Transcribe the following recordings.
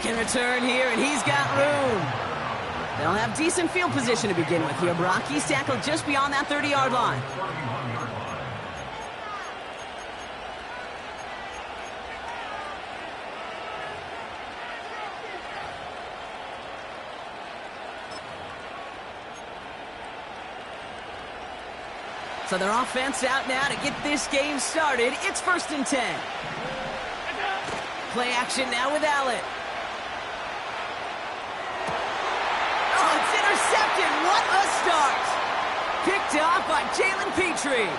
can return here, and he's got room. They'll have decent field position to begin with here, Brock. He's tackled just beyond that 30-yard line. So their offense out now to get this game started. It's 1st and 10. Play action now with Allen. Oh, it's intercepted. What a start. Picked off by Jalen Petrie.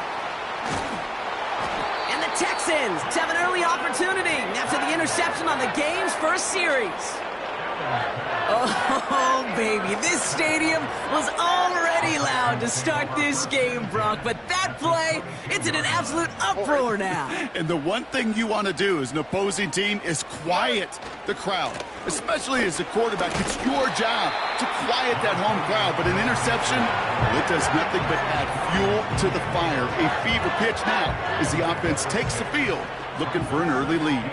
And the Texans have an early opportunity after the interception on the game's first series. Oh, baby, this stadium was already loud to start this game, Brock, but that play, it's in an absolute uproar now. And the one thing you want to do as an opposing team is quiet the crowd, especially as a quarterback. It's your job to quiet that home crowd, but an interception, well, it does nothing but add fuel to the fire. A fever pitch now as the offense takes the field, looking for an early lead.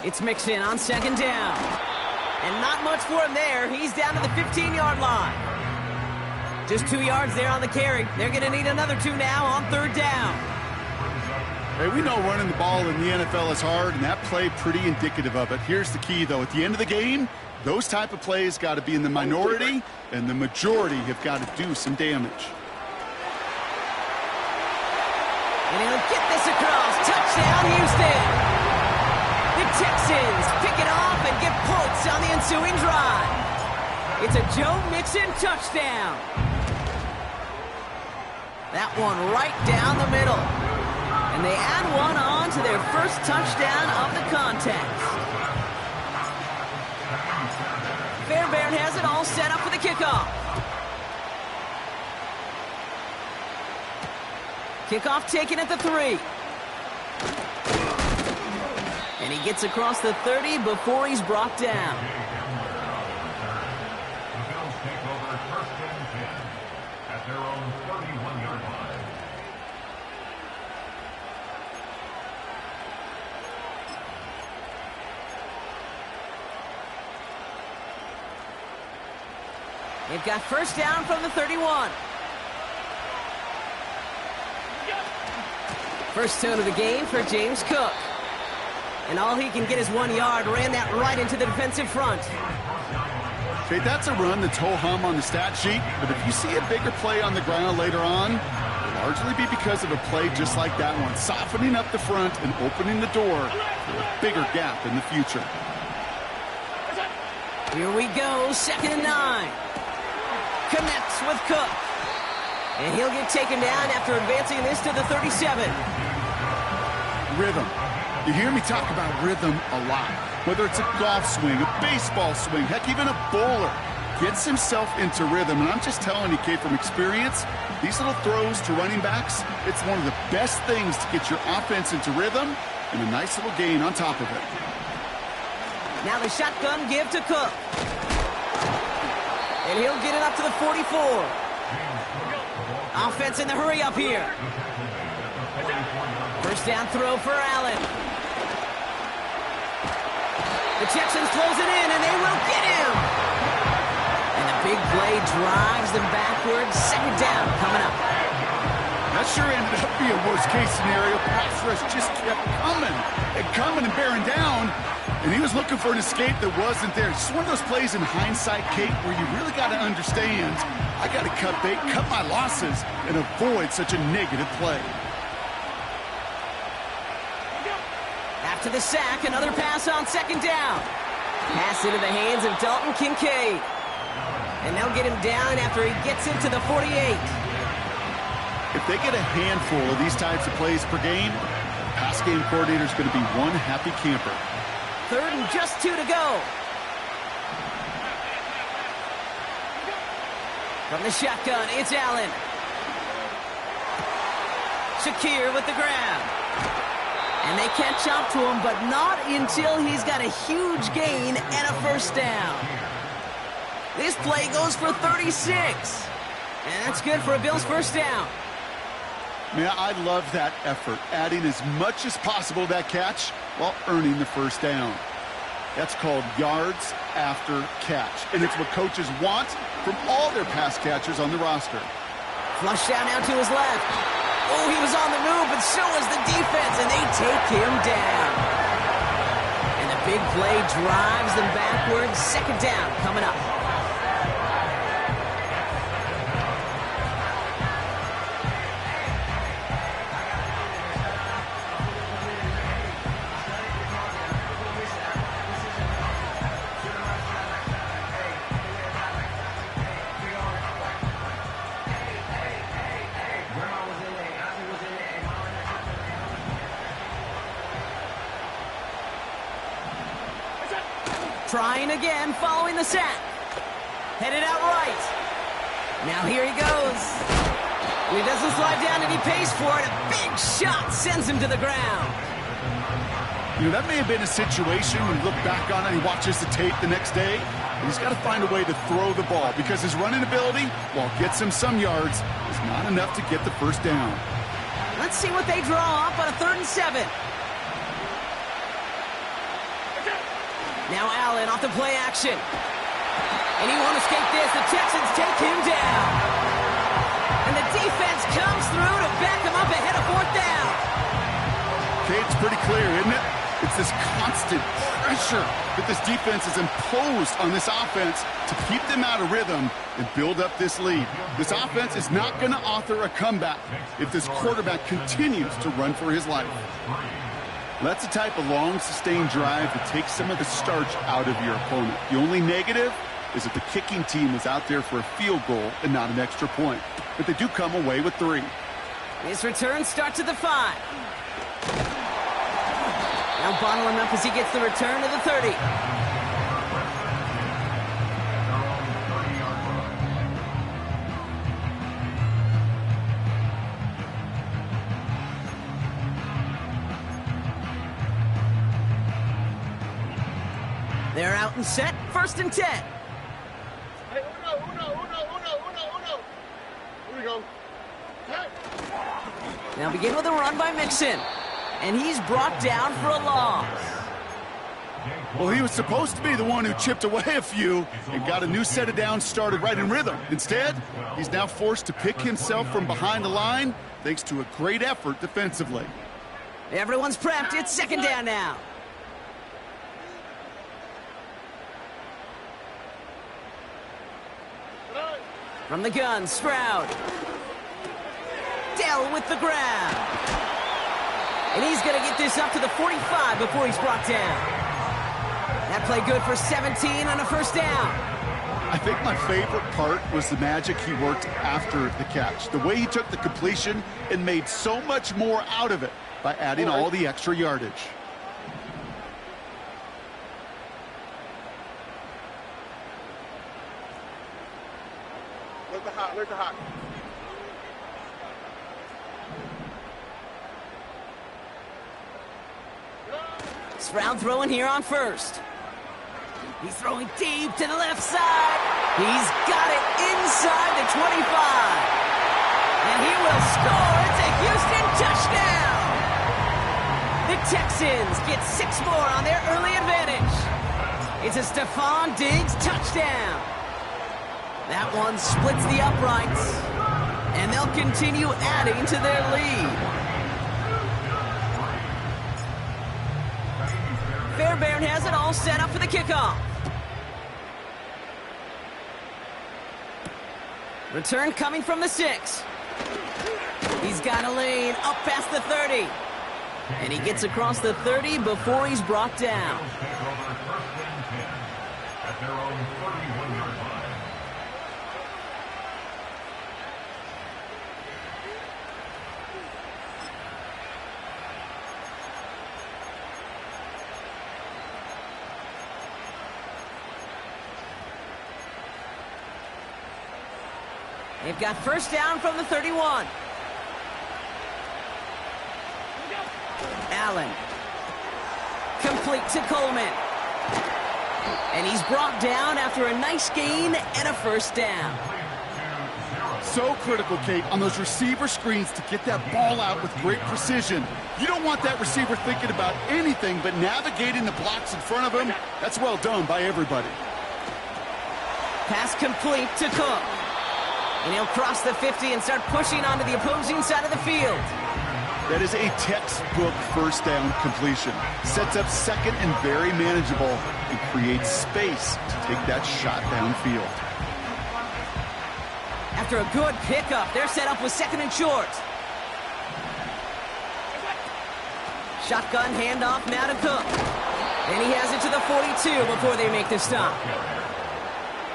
It's mixed in on 2nd down. And not much for him there. He's down to the 15-yard line. Just 2 yards there on the carry. They're going to need another 2 now on 3rd down. Hey, we know running the ball in the NFL is hard, and that play pretty indicative of it. Here's the key, though. At the end of the game, those type of plays got to be in the minority, and the majority have got to do some damage. And he'll get this across. Touchdown, Houston. The Texans pick it off and get points on the ensuing drive. It's a Joe Mixon touchdown. That one right down the middle. And they add one on to their first touchdown of the contest. Fairbairn has it all set up for the kickoff. Kickoff taken at the 3. And he gets across the 30 before he's brought down. The Bills take over 1st and 10 at their own 31-yard line. They've got 1st down from the 31. First tone of the game for James Cook. And all he can get is 1 yard. Ran that right into the defensive front. Okay, that's a run that's ho-hum on the stat sheet, but if you see a bigger play on the ground later on, it'll largely be because of a play just like that one, softening up the front and opening the door for a bigger gap in the future. Here we go, 2nd and 9. Connects with Cook. And he'll get taken down after advancing this to the 37. Rhythm. You hear me talk about rhythm a lot. Whether it's a golf swing, a baseball swing, heck, even a bowler gets himself into rhythm. And I'm just telling you, Kate, from experience, these little throws to running backs, it's one of the best things to get your offense into rhythm and a nice little gain on top of it. Now the shotgun give to Cook. And he'll get it up to the 44. Offense in the hurry up here. 1st down throw for Allen. The Texans close it in, and they will get him. And the big play drives them backwards. 2nd down coming up. That sure ended up being a worst-case scenario. Pass rush just kept coming and bearing down. And he was looking for an escape that wasn't there. It's just one of those plays in hindsight, Kate, where you really got to understand, I got to cut bait, cut my losses, and avoid such a negative play. After the sack, another pass on 2nd down. Pass into the hands of Dalton Kincaid. And they'll get him down after he gets into the 48. If they get a handful of these types of plays per game, the pass game coordinator is going to be one happy camper. 3rd and just 2 to go. From the shotgun, it's Allen. Shakir with the grab. And they catch up to him, but not until he's got a huge gain and a 1st down. This play goes for 36. And that's good for a Bills first down. Man, I love that effort, adding as much as possible to that catch while earning the first down. That's called yards after catch, and it's what coaches want from all their pass catchers on the roster. Flush down now to his left. Oh, he was on the move, but so was the defense, and they take him down. And the big play drives them backwards. Second down coming up. Trying again, following the sack. Headed out right. Now here he goes. He doesn't slide down and he pays for it. A big shot sends him to the ground. You know, that may have been a situation when you look back on it and he watches the tape the next day. And he's got to find a way to throw the ball because his running ability, while it gets him some yards, is not enough to get the first down. Let's see what they draw up on a 3rd and 7. Now Allen off the play action. And he won't escape this. The Texans take him down. And the defense comes through to back him up ahead of 4th down. Okay, it's pretty clear, isn't it? It's this constant pressure that this defense has imposed on this offense to keep them out of rhythm and build up this lead. This offense is not going to author a comeback if this quarterback continues to run for his life. That's the type of long, sustained drive that takes some of the starch out of your opponent. The only negative is that the kicking team is out there for a field goal and not an extra point. But they do come away with 3. His return starts at the 5. Now bottle him up as he gets the return to the 30. They're out and set, 1st and 10. Hey, uno. Here we go. Hey. Now begin with a run by Mixon. And he's brought down for a loss. Well, he was supposed to be the one who chipped away a few and got a new set of downs started right in rhythm. Instead, he's now forced to pick himself from behind the line thanks to a great effort defensively. Everyone's prepped. It's 2nd down now. From the gun, Stroud. Dell with the grab. And he's going to get this up to the 45 before he's brought down. That play good for 17 on a 1st down. I think my favorite part was the magic he worked after the catch. The way he took the completion and made so much more out of it by adding all the extra yardage. Look at hot. Stroud throwing here on 1st. He's throwing deep to the left side. He's got it inside the 25. And he will score. It's a Houston touchdown. The Texans get 6 more on their early advantage. It's a Stephon Diggs touchdown. That one splits the uprights. And they'll continue adding to their lead. Fairbairn has it all set up for the kickoff. Return coming from the 6. He's got a lane up past the 30. And he gets across the 30 before he's brought down. At their own 31-yard line. They've got 1st down from the 31. Allen. Complete to Coleman. And he's brought down after a nice gain and a 1st down. So critical, Kate, on those receiver screens to get that ball out with great precision. You don't want that receiver thinking about anything but navigating the blocks in front of him. That's well done by everybody. Pass complete to Cook. And he'll cross the 50 and start pushing onto the opposing side of the field. That is a textbook first down completion. Sets up second and very manageable and creates space to take that shot downfield. After a good pickup, they're set up with second and short. Shotgun handoff now to Cook. And he has it to the 42 before they make the stop.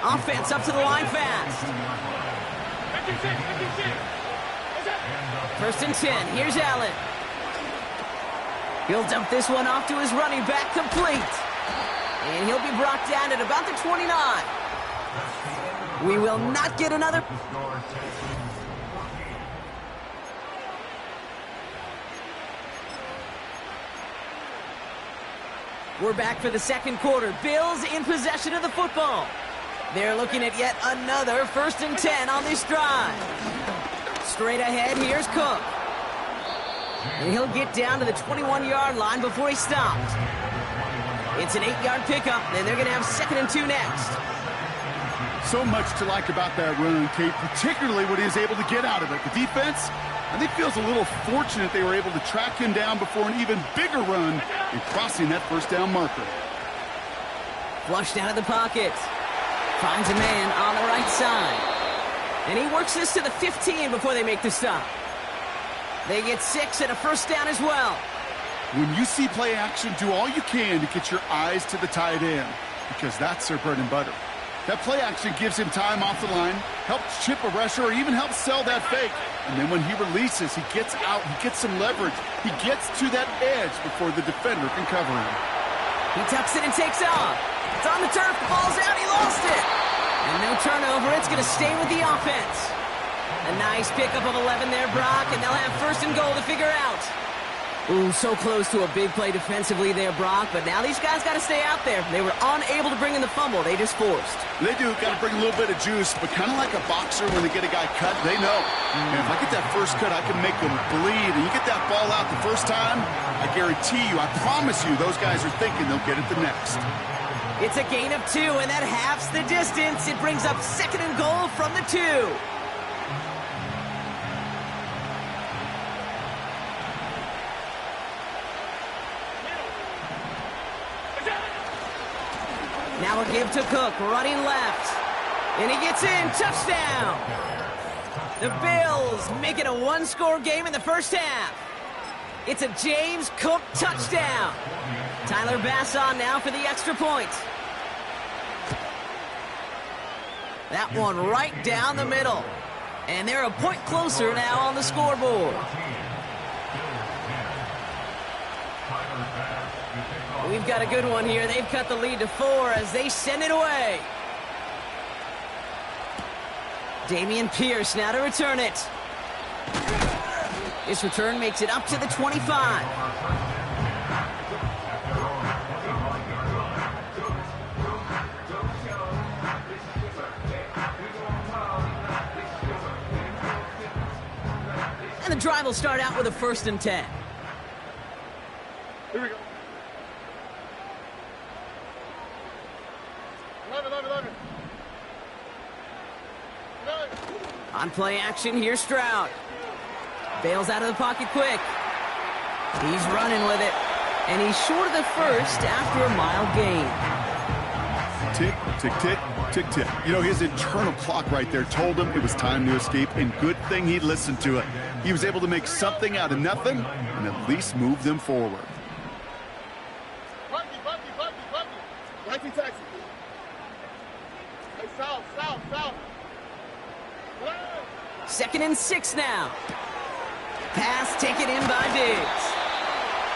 Offense up to the line fast. First and 10. Here's Allen. He'll dump this one off to his running back, complete. And he'll be brought down at about the 29. We will not get another. We're back for the second quarter. Bills in possession of the football. They're looking at yet another first and 10 on this drive. Straight ahead, here's Cook. And he'll get down to the 21-yard line before he stops. It's an 8-yard pickup, and they're going to have second and 2 next. So much to like about that run, Kate, particularly what he was able to get out of it. The defense, I think, feels a little fortunate they were able to track him down before an even bigger run and crossing that first down marker. Flushed out of the pocket. Finds a man on the right side. And he works this to the 15 before they make the stop. They get 6 and a first down as well. When you see play action, do all you can to get your eyes to the tight end, because that's their bread and butter. That play action gives him time off the line, helps chip a rusher, or even helps sell that fake. And then when he releases, he gets out, he gets some leverage. He gets to that edge before the defender can cover him. He tucks it and takes off. It's on the turf, the ball's out, he lost it. And no turnover, it's going to stay with the offense. A nice pickup of 11 there, Brock, and they'll have first and goal to figure out. Ooh, so close to a big play defensively there, Brock, but now these guys got to stay out there. They were unable to bring in the fumble. They just forced. They do. Got to bring a little bit of juice, but kind of like a boxer when they get a guy cut, they know. And if I get that first cut, I can make them bleed. And you get that ball out the first time, I guarantee you, I promise you, those guys are thinking they'll get it the next. It's a gain of 2, and that halves the distance. It brings up second and goal from the 2. Now a give to Cook, running left. And he gets in, touchdown! The Bills make it a one-score game in the first half. It's a James Cook touchdown. Tyler Bass on now for the extra point. That one right down the middle. And they're a point closer now on the scoreboard. We've got a good one here. They've cut the lead to 4 as they send it away. Damian Pierce now to return it. This return makes it up to the 25. And the drive will start out with a first and 10. Here we go. 11. On play action, here's Stroud. Bails out of the pocket quick. He's running with it. And he's short of the first after a mile gain. Tick, tick, tick, tick, tick. You know, his internal clock right there told him it was time to escape, and good thing he listened to it. He was able to make something out of nothing and at least move them forward. Bucky. Taxi. Hey, south. Second and 6 now. Pass taken in by Diggs.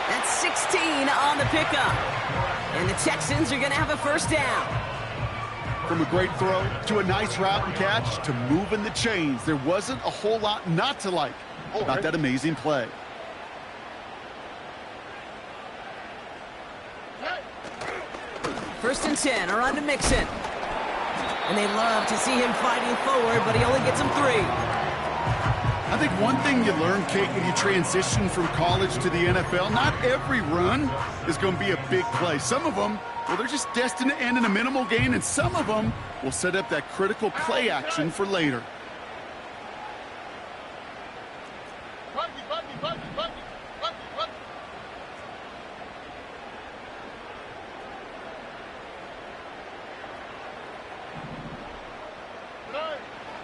That's 16 on the pickup. And the Texans are going to have a first down. From a great throw to a nice route and catch to moving the chains, there wasn't a whole lot not to like about that amazing play. First and 10, are on to Mixon. And they love to see him fighting forward, but he only gets them 3. I think one thing you learn, Kate, when you transition from college to the NFL, not every run is going to be a big play. Some of them, well, they're just destined to end in a minimal gain, and some of them will set up that critical play action for later.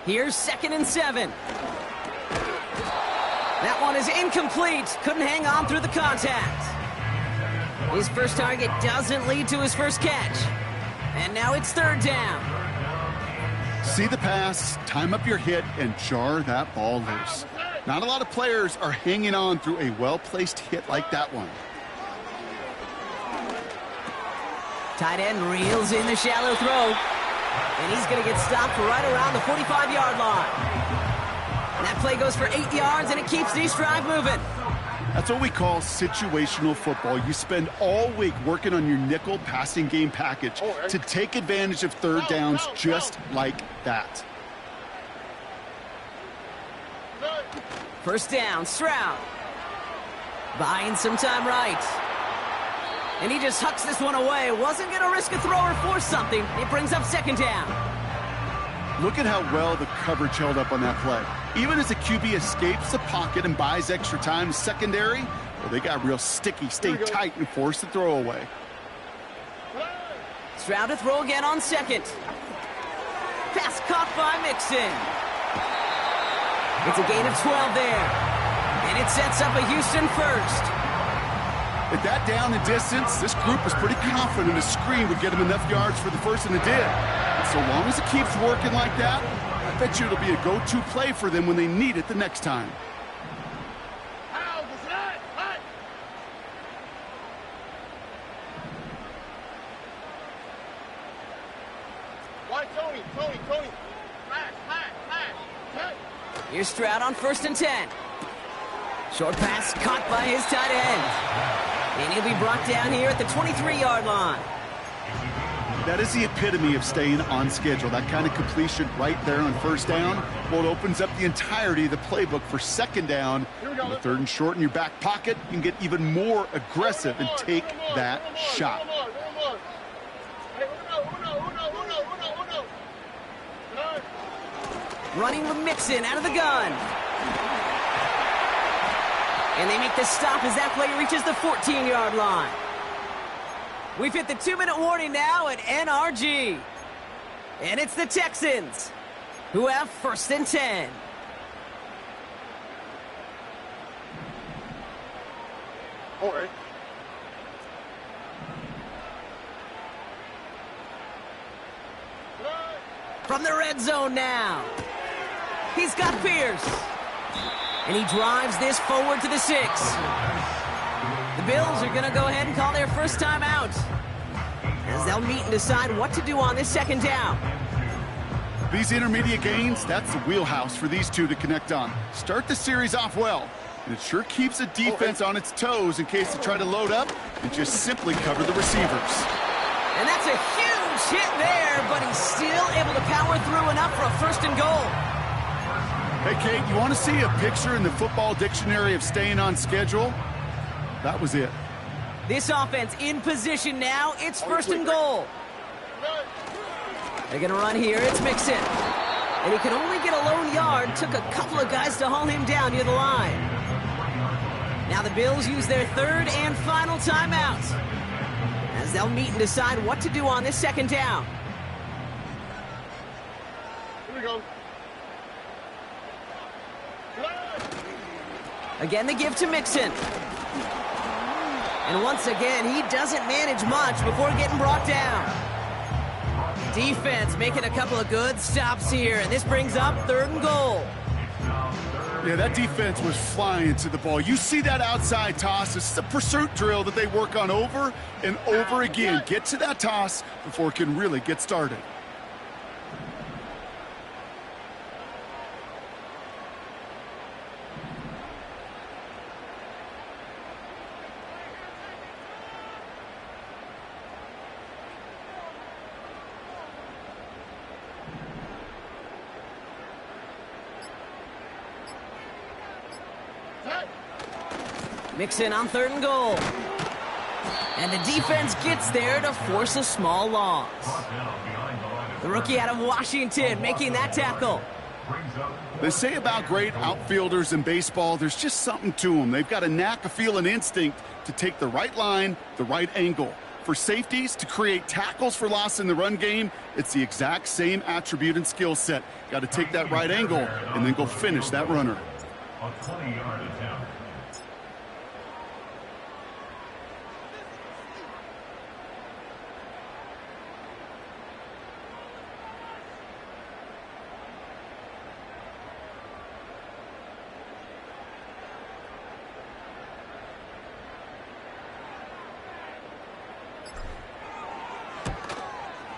Here's 2nd and 7. That one is incomplete. Couldn't hang on through the contact. His first target doesn't lead to his first catch. And now it's 3rd down. See the pass, time up your hit, and jar that ball loose. Not a lot of players are hanging on through a well-placed hit like that one. Tight end reels in the shallow throw. And he's going to get stopped right around the 45-yard line. And that play goes for 8 yards, and it keeps this drive moving. That's what we call situational football. You spend all week working on your nickel passing game package to take advantage of 3rd downs just like that. 1st down, Stroud. Buying some time right. And he just hucks this one away. Wasn't going to risk a throw or force something. It brings up 2nd down. Look at how well the coverage held up on that play. Even as the QB escapes the pocket and buys extra time secondary, well, they got real sticky, stay tight, and force the throw away. Stroud to throw again on 2nd. Pass caught by Mixon. It's a gain of 12 there. And it sets up a Houston 1st. At that down and distance, this group was pretty confident a screen would get him enough yards for the 1st, and it did. And so long as it keeps working like that, I bet you it'll be a go-to play for them when they need it the next time. Why, Tony? Here's Stroud on 1st and 10. Short pass caught by his tight end. And he'll be brought down here at the 23-yard line. That is the epitome of staying on schedule. That kind of completion right there on 1st down. Well, it opens up the entirety of the playbook for 2nd down. On the 3rd and short in your back pocket, you can get even more aggressive and take that shot. Running with Mixon out of the gun. And they make the stop as that play reaches the 14-yard line. We've hit the 2-minute warning now at NRG. And it's the Texans who have 1st and 10. All right. From the red zone now. He's got Pierce. And he drives this forward to the 6. The Bills are going to go ahead and call their first time out, as they'll meet and decide what to do on this 2nd down. These intermediate gains, that's the wheelhouse for these two to connect on. Start the series off well, and it sure keeps the defense on its toes in case they try to load up and just simply cover the receivers. And that's a huge hit there, but he's still able to power through enough for a 1st and goal. Hey, Kate, you want to see a picture in the football dictionary of staying on schedule? That was it. This offense in position now. It's 1st and goal. They're going to run here. It's Mixon. And he can only get a lone yard. Took a couple of guys to haul him down near the line. Now the Bills use their 3rd and final timeout, as they'll meet and decide what to do on this 2nd down. Here we go. Again, they give to Mixon. And once again, he doesn't manage much before getting brought down. Defense making a couple of good stops here, and this brings up 3rd and goal. Yeah, that defense was flying to the ball. You see that outside toss. This is a pursuit drill that they work on over and over again. Get to that toss before it can really get started. Mixon on 3rd and goal. And the defense gets there to force a small loss. The rookie out of Washington making that tackle. They say about great outfielders in baseball, there's just something to them. They've got a knack, a feel, an instinct to take the right line, the right angle. For safeties, to create tackles for loss in the run game, it's the exact same attribute and skill set. Got to take that right angle and then go finish that runner. A 20-yard attempt.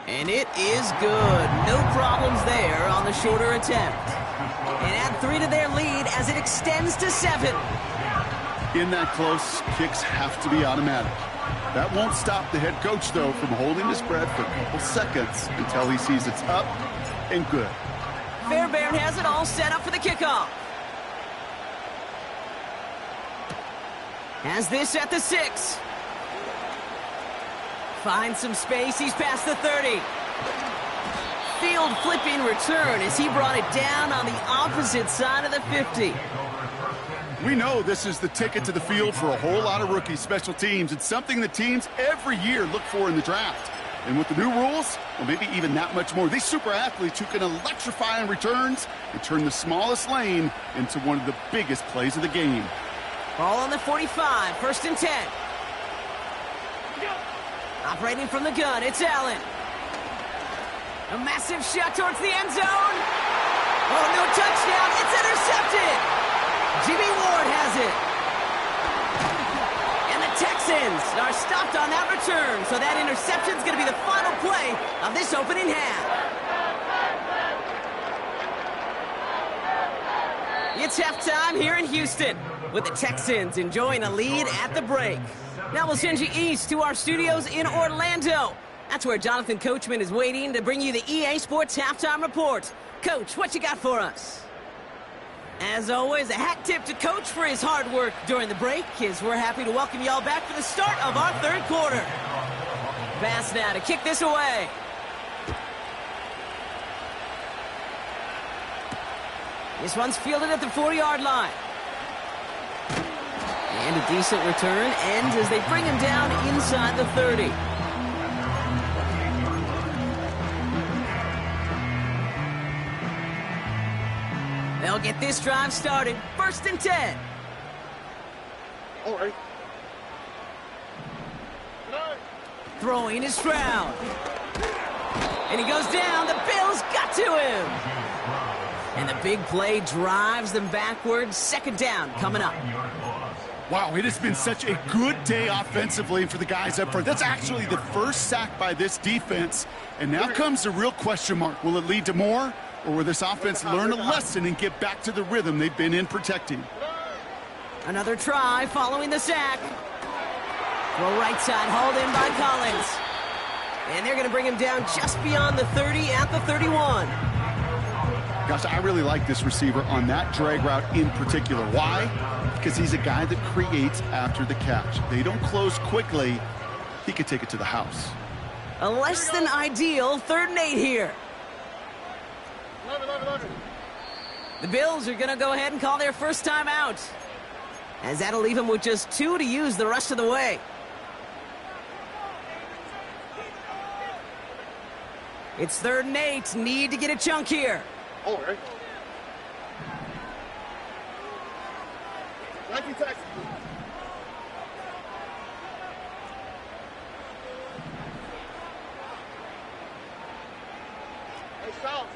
And it is good. No problems there on the shorter attempt. And add 3 to their lead as it extends to 7. In that close, kicks have to be automatic. That won't stop the head coach, though, from holding his breath for a couple seconds until he sees it's up and good. Fairbairn has it all set up for the kickoff. Has this at the 6. Finds some space. He's past the 30. Field flipping return as he brought it down on the opposite side of the 50. We know this is the ticket to the field for a whole lot of rookie special teams. It's something that teams every year look for in the draft. And with the new rules, well, maybe even that much more. These super athletes who can electrify on returns and turn the smallest lane into one of the biggest plays of the game. Ball on the 45, 1st and 10. Operating from the gun, it's Allen. A massive shot towards the end zone. Oh, no touchdown. It's intercepted. Jimmy Ward has it. And the Texans are stopped on that return, so that interception is going to be the final play of this opening half. It's halftime here in Houston, with the Texans enjoying a lead at the break. Now we'll send you east to our studios in Orlando. That's where Jonathan Coachman is waiting to bring you the EA Sports Halftime Report. Coach, what you got for us? As always, a hat tip to Coach for his hard work during the break, as we're happy to welcome y'all back for the start of our 3rd quarter. Pass now to kick this away. This one's fielded at the 40-yard line. And a decent return ends as they bring him down inside the 30. They'll get this drive started. 1st and 10. All right. Throwing is Stroud. And he goes down. The Bills got to him. And the big play drives them backwards. 2nd down coming up. Wow, it has been such a good day offensively for the guys up front. That's actually the first sack by this defense. And now comes the real question mark. Will it lead to more? Or will this offense learn a lesson and get back to the rhythm they've been in protecting? Another try following the sack. Throw right side, hauled in by Collins. And they're going to bring him down just beyond the 30 at the 31. Gosh, I really like this receiver on that drag route in particular. Why? Because he's a guy that creates after the catch. They don't close quickly. He could take it to the house. A less than ideal 3rd and 8 here. The Bills are going to go ahead and call their first time out, as that'll leave them with just 2 to use the rest of the way. It's 3rd and 8. Need to get a chunk here. All right. Thank you, Texas. Hey, south.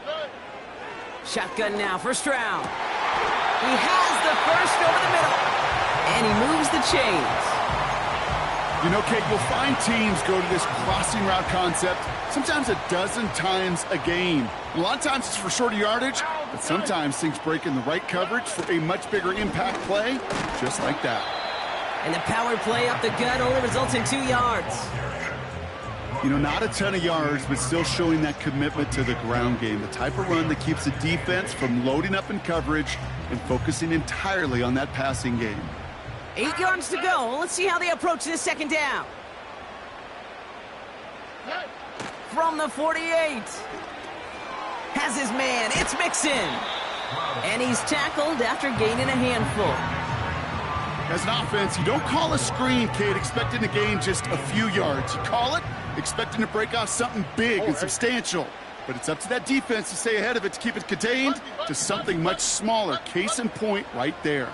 Good. Shotgun now for Stroud. He has the first over the middle. And he moves the chains. You know, Kate, you'll find teams go to this crossing route concept sometimes a dozen times a game. A lot of times it's for shorter yardage, but sometimes things break in the right coverage for a much bigger impact play, just like that. And the power play up the gut only results in 2 yards. You know, not a ton of yards, but still showing that commitment to the ground game. The type of run that keeps the defense from loading up in coverage and focusing entirely on that passing game. 8 yards to go. Let's see how they approach this second down. From the 48. Has his man. It's Mixon. And he's tackled after gaining a handful. As an offense, you don't call a screen, Cade, expecting to gain just a few yards. You call it expecting to break off something big and substantial. But it's up to that defense to stay ahead of it to keep it contained to something much smaller. Case in point right there.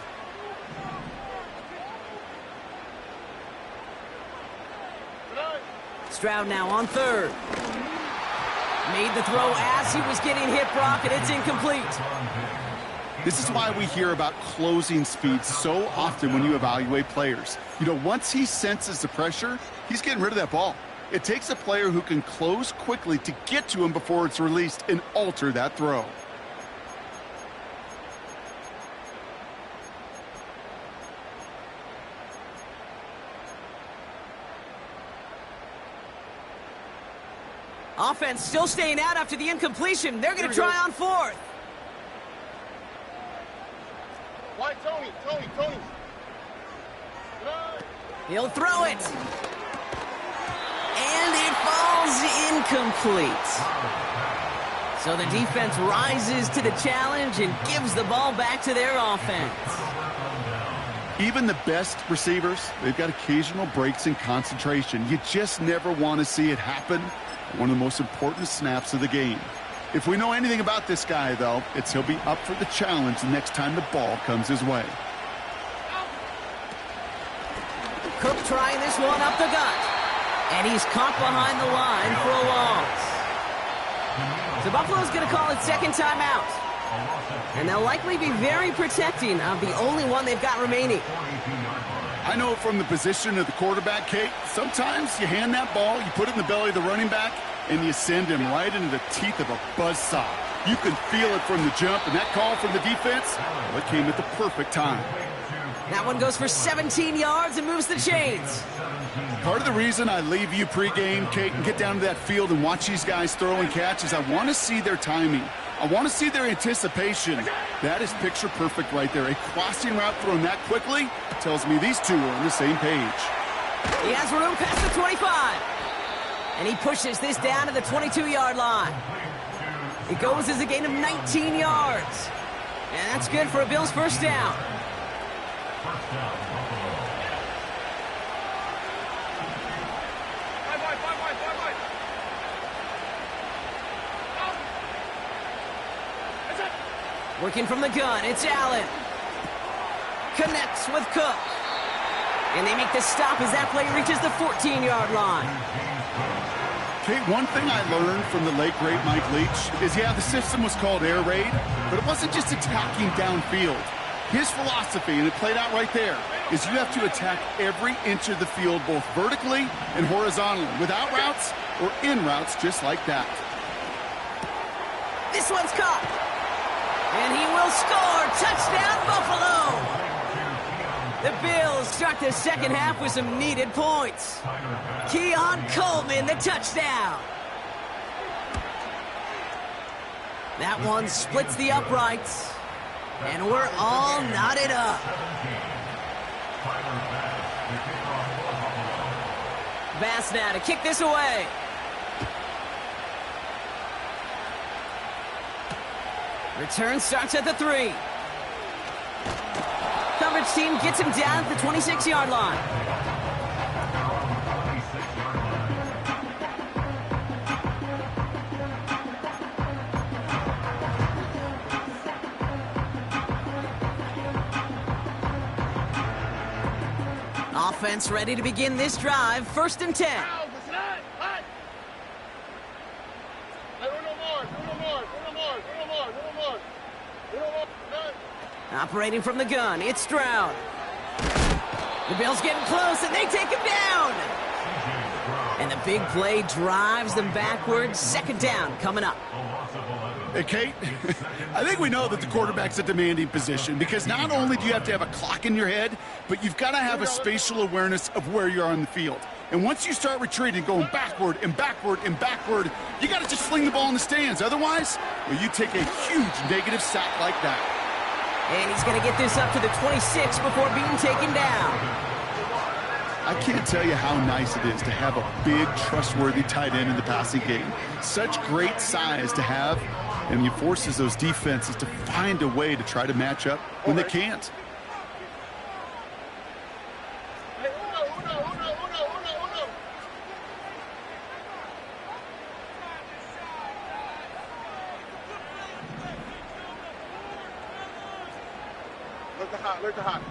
Stroud now on third. Made the throw as he was getting hit, Brock, and it's incomplete. This is why we hear about closing speed so often when you evaluate players. You know, once he senses the pressure, he's getting rid of that ball. It takes a player who can close quickly to get to him before it's released and alter that throw. Offense still staying out after the incompletion. They're going to try on fourth. Why, Tony? He'll throw it. And it falls incomplete. So the defense rises to the challenge and gives the ball back to their offense. Even the best receivers, they've got occasional breaks in concentration. You just never want to see it happen. One of the most important snaps of the game. If we know anything about this guy, though, it's he'll be up for the challenge the next time the ball comes his way. Cook trying this one up the gut. And he's caught behind the line for a loss. So Buffalo's going to call it second timeout. And they'll likely be very protecting of the only one they've got remaining. I know from the position of the quarterback, Kate, sometimes you hand that ball, you put it in the belly of the running back, and you send him right into the teeth of a buzzsaw. You can feel it from the jump, and that call from the defense, well, it came at the perfect time. That one goes for 17 yards and moves the chains. Part of the reason I leave you pregame, Kate, and get down to that field and watch these guys throw and catch is I want to see their timing. I want to see their anticipation. That is picture perfect right there. A crossing route thrown that quickly tells me these two are on the same page. He has room past the 25. And he pushes this down to the 22-yard line. It goes as a gain of 19 yards. And that's good for a Bills first down. Working from the gun, it's Allen. Connects with Cook. And they make the stop as that play reaches the 14-yard line. Kate, one thing I learned from the late, great Mike Leach is, yeah, the system was called air raid, but it wasn't just attacking downfield. His philosophy, and it played out right there, is you have to attack every inch of the field, both vertically and horizontally, without routes or in routes just like that. This one's caught. And he will score. Touchdown, Buffalo. The Bills start the second half with some needed points. Keon Coleman, the touchdown. That one splits the uprights. And we're all knotted up. Bass now to kick this away. Return starts at the 3. Coverage team gets him down at the 26-yard line. Offense ready to begin this drive. 1st and 10. Operating from the gun, it's Stroud. The Bills getting close, and they take him down. And the big play drives them backwards. 2nd down coming up. Hey, Kate, I think we know that the quarterback's a demanding position because not only do you have to have a clock in your head, but you've got to have a spatial awareness of where you are on the field. And once you start retreating, going backward and backward and backward, you got to just fling the ball in the stands. Otherwise, well, you take a huge negative sack like that. And he's going to get this up to the 26 before being taken down. I can't tell you how nice it is to have a big, trustworthy tight end in the passing game. Such great size to have, and he forces those defenses to find a way to try to match up when they can't. Look the hot.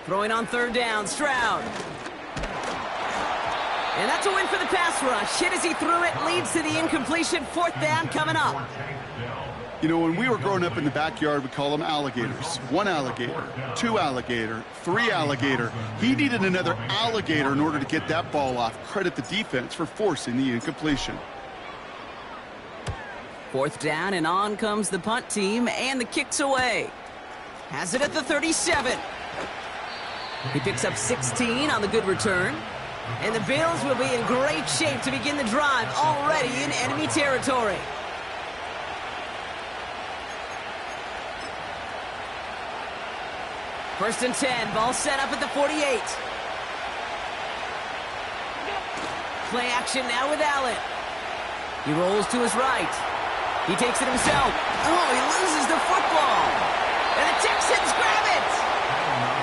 Throwing on third down, Stroud. And that's a win for the pass rush. Hit as he threw it, leads to the incompletion. Fourth down coming up. You know, when we were growing up in the backyard, we call them alligators. 1 alligator, 2 alligator, 3 alligator. He needed another alligator in order to get that ball off. Credit the defense for forcing the incompletion. Fourth down, and on comes the punt team, and the kick's away. Has it at the 37. He picks up 16 on the good return. And the Bills will be in great shape to begin the drive, already in enemy territory. First and 10, ball set up at the 48. Play action now with Allen. He rolls to his right. He takes it himself. Oh, he loses the football. And the Texans grab it.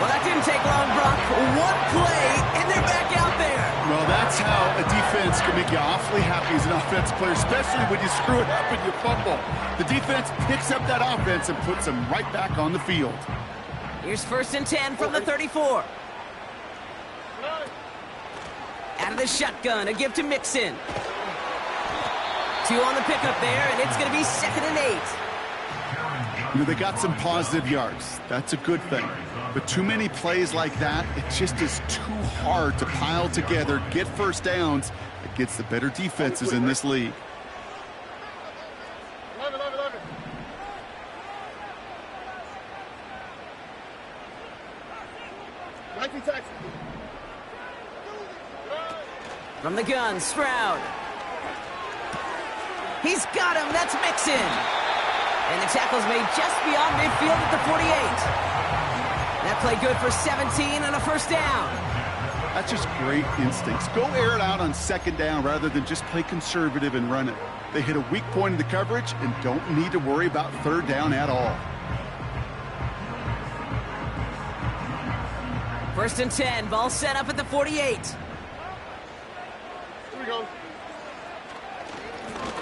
Well, that didn't take long, Brock. One play, and they're back out there. Well, that's how a defense can make you awfully happy as an offensive player, especially when you screw it up and you fumble. The defense picks up that offense and puts them right back on the field. Here's first and 10 from the 34. Out of the shotgun, a give to Mixon. 2 on the pickup there, and it's going to be second and 8. You know, they got some positive yards. That's a good thing. But too many plays like that, it just is too hard to pile together, get first downs against the better defenses in this league. 11. From the gun, Stroud. He's got him. That's Mixon. And the tackle's made just beyond midfield at the 48. That play good for 17 and a first down. That's just great instincts. Go air it out on second down rather than just play conservative and run it. They hit a weak point in the coverage and don't need to worry about third down at all. First and 10, ball set up at the 48. Here we go.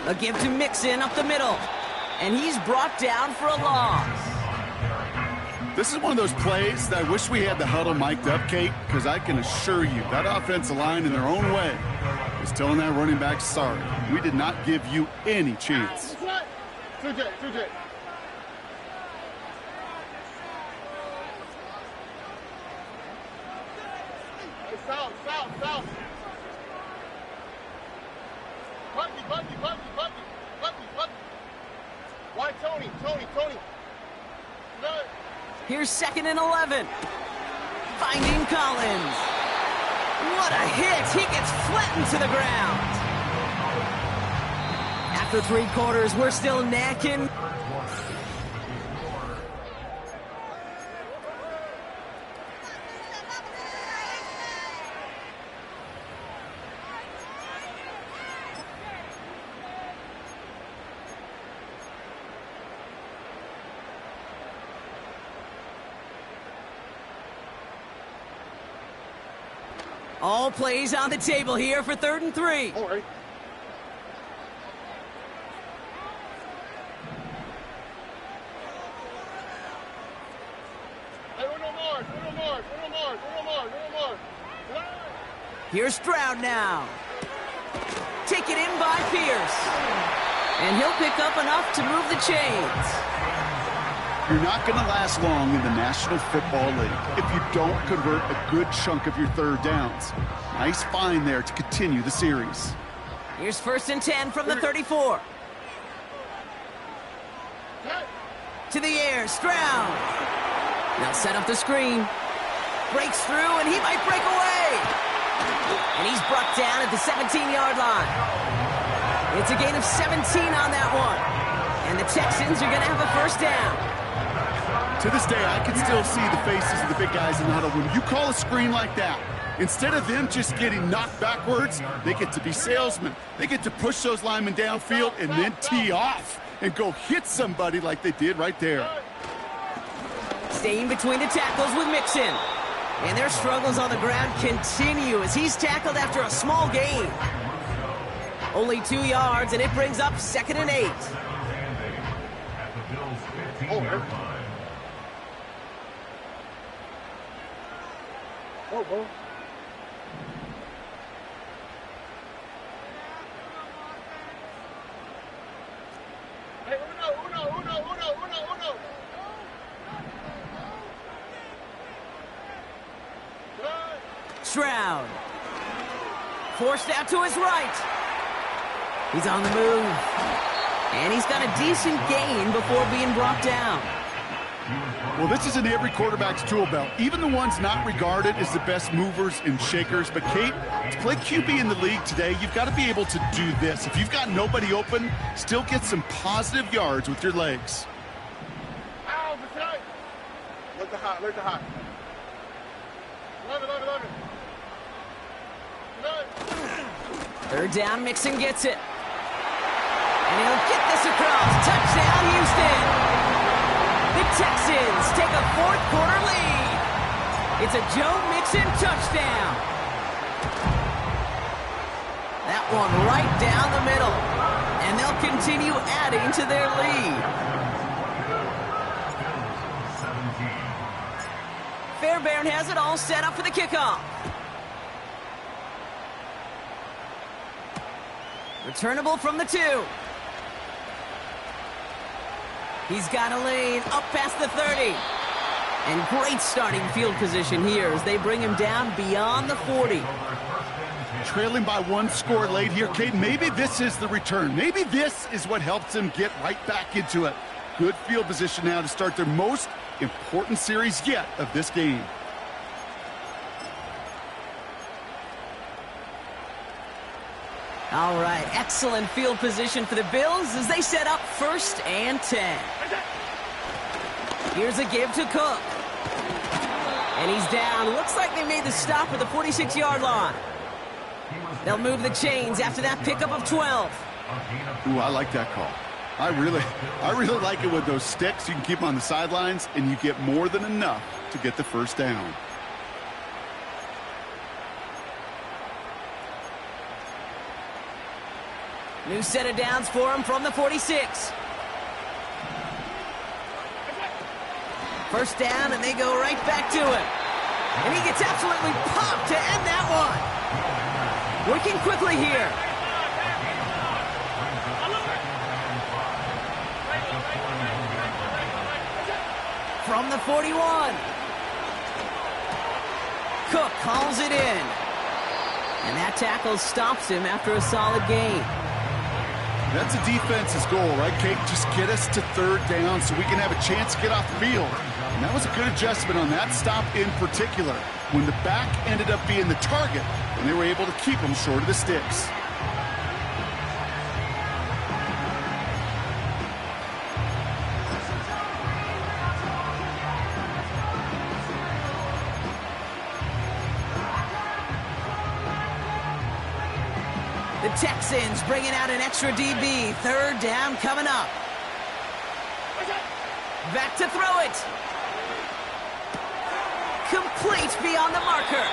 A give to Mixon up the middle. And he's brought down for a loss. This is one of those plays that I wish we had the huddle mic'd up, Kate, because I can assure you that offensive line in their own way is telling that running back, sorry, we did not give you any chance. 2J. South. Buggy. Why, Tony? No. Here's second and 11. Finding Collins. What a hit. He gets flattened to the ground. After 3 quarters, we're still necking. All plays on the table here for 3rd and 3. All right. Hey, no more. Here's Stroud now. Taken in by Pierce. And he'll pick up enough to move the chains. You're not going to last long in the National Football League if you don't convert a good chunk of your third downs. Nice find there to continue the series. Here's first and 10 from the 34. To the air, Stroud. They'll set up the screen. breaks through, and he might break away. And he's brought down at the 17-yard line. It's a gain of 17 on that one. And the Texans are going to have a first down. To this day, I can still see the faces of the big guys in the huddle. When you call a screen like that, instead of them just getting knocked backwards, they get to be salesmen. They get to push those linemen downfield and then tee off and go hit somebody like they did right there. Staying between the tackles with Mixon. And their struggles on the ground continue as he's tackled after a small gain. Only 2 yards, and it brings up 2nd and 8. Oh. Hey, uno. Stroud. Forced out to his right. He's on the move. And he's got a decent gain before being brought down. Well, this is in every quarterback's tool belt, even the ones not regarded as the best movers and shakers. But, Kate, to play QB in the league today, you've got to be able to do this. If you've got nobody open, still get some positive yards with your legs. Ow, the side. Look the hot. Love it. Third down, Mixon gets it. And he'll get this across. Touchdown, Houston. The Texans take a fourth-quarter lead. It's a Joe Mixon touchdown. That one right down the middle. And they'll continue adding to their lead. Fairbairn has it all set up for the kickoff. Returnable from the 2. He's got a lane up past the 30. And great starting field position here as they bring him down beyond the 40. Trailing by 1 score late here, Kate. Maybe this is the return. Maybe this is what helps them get right back into it. Good field position now to start their most important series yet of this game. All right, excellent field position for the Bills as they set up 1st and 10. Here's a give to Cook. And he's down. Looks like they made the stop at the 46-yard line. They'll move the chains after that pickup of 12. Ooh, I like that call. I really like it with those sticks. You can keep them on the sidelines, and you get more than enough to get the first down. New set of downs for him from the 46. First down, and they go right back to him. And he gets absolutely popped to end that one. Working quickly here. From the 41. Cook calls it in. And that tackle stops him after a solid gain. That's a defense's goal, right, Kate? Just get us to 3rd down so we can have a chance to get off the field. And that was a good adjustment on that stop in particular, when the back ended up being the target, and they were able to keep him short of the sticks. The Texans bringing out an extra DB. 3rd down coming up. Back to throw it. Complete beyond the marker.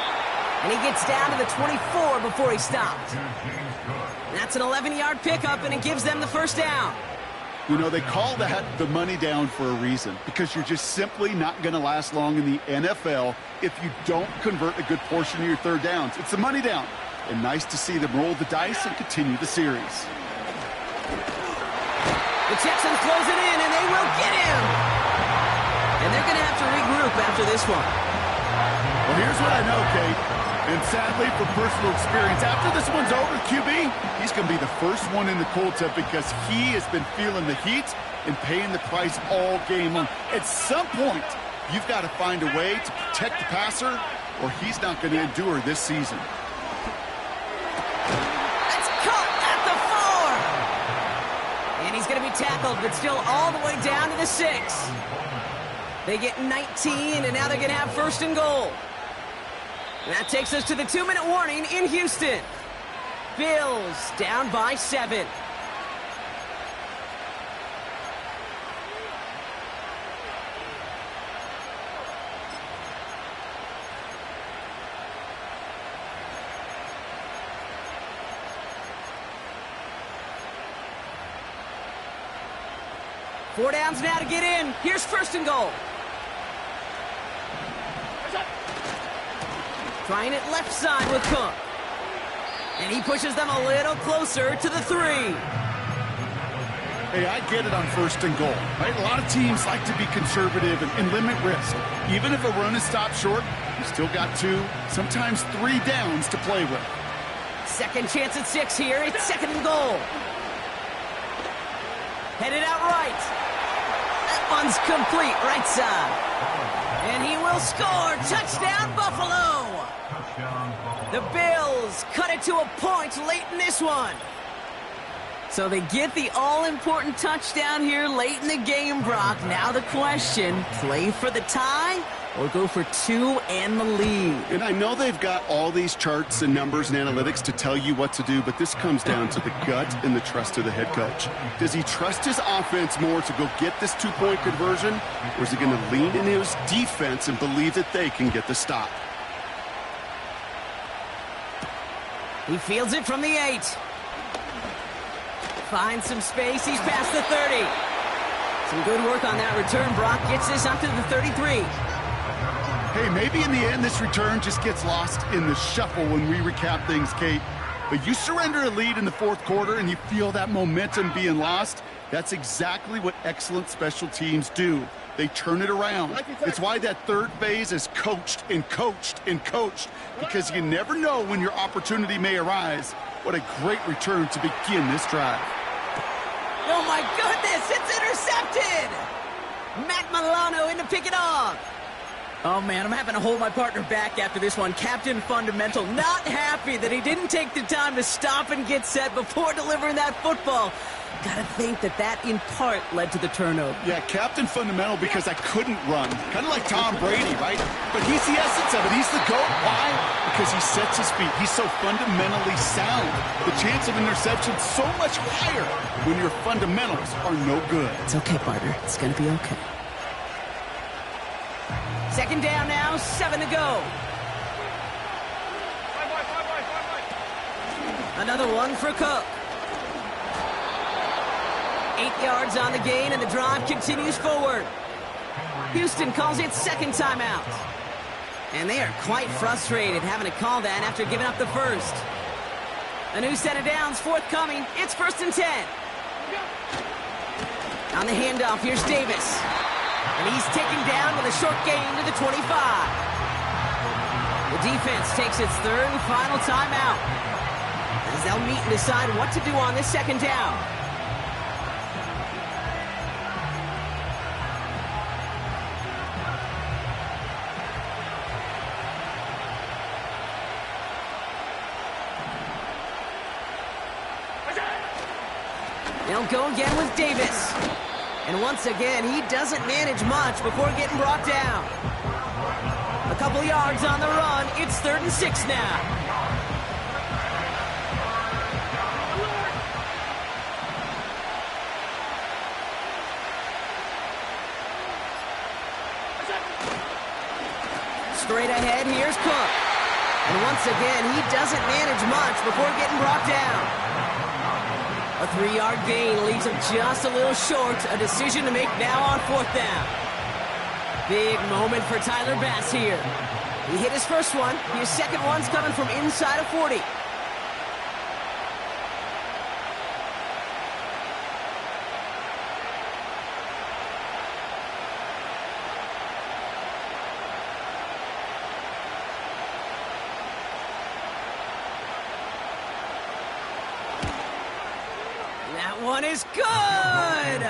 And he gets down to the 24 before he stopped. That's an 11-yard pickup, and it gives them the first down. You know, they call that the money down for a reason, because you're just simply not going to last long in the NFL if you don't convert a good portion of your 3rd downs. It's the money down. And nice to see them roll the dice and continue the series. The Texans close it in, and they will get him. And they're going to have to regroup after this one. Well, here's what I know, Kate. And sadly, from personal experience, after this one's over, QB, he's going to be the first one in the cold tub because he has been feeling the heat and paying the price all game long. At some point, You've got to find a way to protect the passer, or he's not going to endure this season. That's caught at the 4. And he's going to be tackled, but still all the way down to the 6. They get 19, and now they're going to have first and goal. And that takes us to the 2-minute warning in Houston. Bills down by 7. Four downs now to get in. Here's first and goal. Trying it left side with Cook. And he pushes them a little closer to the 3. Hey, I get it on first and goal, right? A lot of teams like to be conservative and limit risk. Even if a run is stopped short, you still got 2, sometimes 3 downs to play with. Second chance at 6 here. It's second and goal. Headed out right. That one's complete, right side. And he will score. Touchdown, Buffalo. The Bills cut it to a point late in this one. So they get the all-important touchdown here late in the game, Brock. Now the question, play for the tie or go for 2 and the lead? And I know they've got all these charts and numbers and analytics to tell you what to do, but this comes down to the gut and the trust of the head coach. Does he trust his offense more to go get this 2-point conversion, or is he going to lean into his defense and believe that they can get the stop? He fields it from the 8. Finds some space. He's past the 30. Some good work on that return. Brock gets this up to the 33. Hey, maybe in the end this return just gets lost in the shuffle when we recap things, Kate. But you surrender a lead in the 4th quarter and you feel that momentum being lost. That's exactly what excellent special teams do. They turn it around. It's why that 3rd phase is coached and coached and coached, because you never know when your opportunity may arise. What a great return to begin this drive. Oh my goodness, it's intercepted! Matt Milano in to pick it off. Oh man, I'm having to hold my partner back after this one. Captain Fundamental not happy that he didn't take the time to stop and get set before delivering that football. Gotta think that in part led to the turnover. Yeah, Captain Fundamental because I couldn't run. Kind of like Tom Brady, right? But he's the essence of it. He's the GOAT. Why? Because he sets his feet. He's so fundamentally sound. The chance of interception so much higher when your fundamentals are no good. It's okay, partner. It's gonna be okay. Second down now, 7 to go. Another one for Cook. 8 yards on the gain, and the drive continues forward. Houston calls it second timeout. And they are quite frustrated having to call that after giving up the first. A new set of downs forthcoming. It's first and 10. On the handoff, here's Davis. And he's taken down with a short gain to the 25. The defense takes its 3rd and final timeout, as they'll meet and decide what to do on this second down. They'll go again with Davis. And once again, he doesn't manage much before getting brought down. A couple yards on the run. It's 3rd and 6 now. Straight ahead, here's Cook. And once again, he doesn't manage much before getting brought down. A 3-yard gain leaves him just a little short. A decision to make now on 4th down. Big moment for Tyler Bass here. He hit his first one. His second one's coming from inside of 40. That one is good!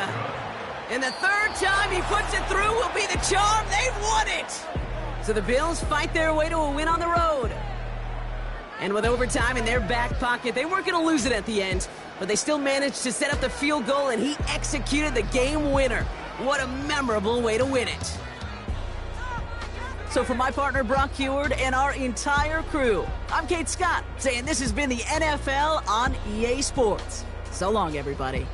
And the third time he puts it through will be the charm. They've won it! So the Bills fight their way to a win on the road. And with overtime in their back pocket, they weren't going to lose it at the end, but they still managed to set up the field goal, and he executed the game winner. What a memorable way to win it. So for my partner, Brock Heward, and our entire crew, I'm Kate Scott, saying this has been the NFL on EA Sports. So long, everybody.